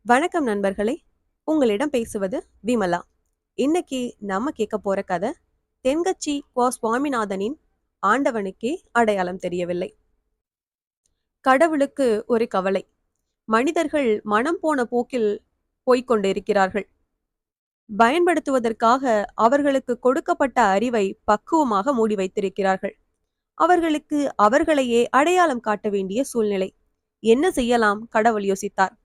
வணக்கம் நண்பர்களே. உங்களிடம் பேசுவது விமலா. இன்னைக்கு நம்ம கேட்க போற கதை தென்கட்சி சுவாமிநாதனின் ஆண்டவனுக்கே அடையாளம் தெரியவில்லை. கடவுளுக்கு ஒரு கவலை. மனிதர்கள் மனம் போன போக்கில் போய்கொண்டிருக்கிறார்கள். பயன்படுத்துவதற்காக அவர்களுக்கு கொடுக்கப்பட்ட அறிவை பக்குவமாக மூடி வைத்திருக்கிறார்கள். அவர்களுக்கு அவர்களையே அடையாளம் காட்ட வேண்டிய சூழ்நிலை. என்ன செய்யலாம்? கடவுள் யோசித்தார்.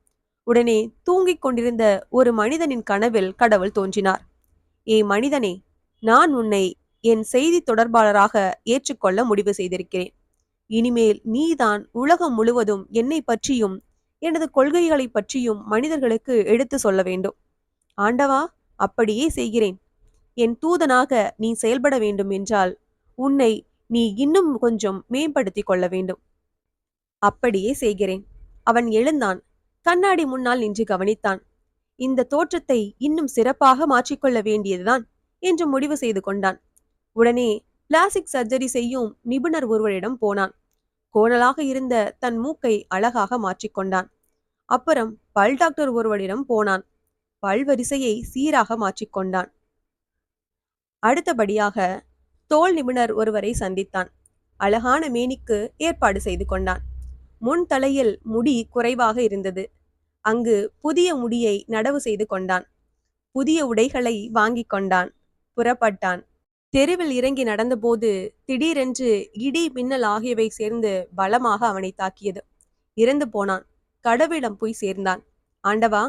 உடனே தூங்கிக் கொண்டிருந்த ஒரு மனிதனின் கனவில் கடவுள் தோன்றினார். ஏ மனிதனே, நான் உன்னை என் செய்தி தொடர்பாளராக ஏற்றுக்கொள்ள முடிவு செய்திருக்கிறேன். இனிமேல் நீதான் உலகம் முழுவதும் என்னை பற்றியும் எனது கொள்கைகளை பற்றியும் மனிதர்களுக்கு எடுத்து சொல்ல வேண்டும். ஆண்டவா, அப்படியே செய்கிறேன். என் தூதனாக நீ செயல்பட வேண்டும் என்றால் உன்னை நீ இன்னும் கொஞ்சம் மேம்படுத்திக் கொள்ள வேண்டும். அப்படியே செய்கிறேன். அவன் எழுந்தான். கண்ணாடி முன்னால் நின்று கவனித்தான். இந்த தோற்றத்தை இன்னும் சிறப்பாக மாற்றிக்கொள்ள வேண்டியதுதான் என்று முடிவு செய்து கொண்டான். உடனே பிளாஸ்டிக் சர்ஜரி செய்யும் நிபுணர் ஒருவரிடம் போனான். கோணலாக இருந்த தன் மூக்கை அழகாக மாற்றிக்கொண்டான். அப்புறம் பல் டாக்டர் ஒருவரிடம் போனான். பல் வரிசையை சீராக மாற்றிக்கொண்டான். அடுத்தபடியாக தோல் நிபுணர் ஒருவரை சந்தித்தான். அழகான மேனிக்கு ஏற்பாடு செய்து கொண்டான். முன் தலையில் முடி குறைவாக இருந்தது. அங்கு புதிய முடியை நடவு செய்து கொண்டான். புதிய உடைகளை வாங்கி கொண்டான். புறப்பட்டான். தெருவில் இறங்கி நடந்தபோது திடீரென்று இடி மின்னல் ஆகியவை சேர்ந்து பலமாக அவனை தாக்கியது. இறந்து போனான். கடவுளிடம் போய் சேர்ந்தான். ஆண்டவா,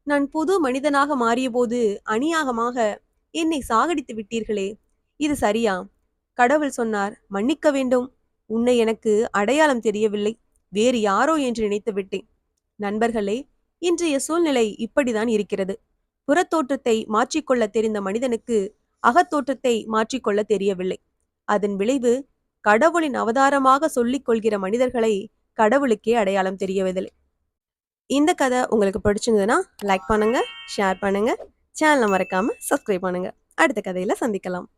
நான் புது மனிதனாக மாறியபோது அநியாயமாக என்னை சாகடித்து விட்டீர்களே, இது சரியா? கடவுள் சொன்னார், மன்னிக்க வேண்டும். உன்னை எனக்கு அடையாளம் தெரியவில்லை, வேறு யாரோ என்று நினைத்து விட்டேன். நண்பர்களே, இன்றைய சூழ்நிலை இப்படிதான் இருக்கிறது. புறத்தோற்றத்தை மாற்றிக்கொள்ள தெரிந்த மனிதனுக்கு அகத்தோற்றத்தை மாற்றிக்கொள்ள தெரியவில்லை. அதன் விளைவு கடவுளின் அவதாரமாக சொல்லிக் கொள்கிற மனிதர்களை கடவுளுக்கே அடையாளம் தெரியவதில்லை. இந்த கதை உங்களுக்கு பிடிச்சிருந்ததுன்னா லைக் பண்ணுங்க, ஷேர் பண்ணுங்க, சேனலை மறக்காம சப்ஸ்கிரைப் பண்ணுங்க. அடுத்த கதையில சந்திக்கலாம்.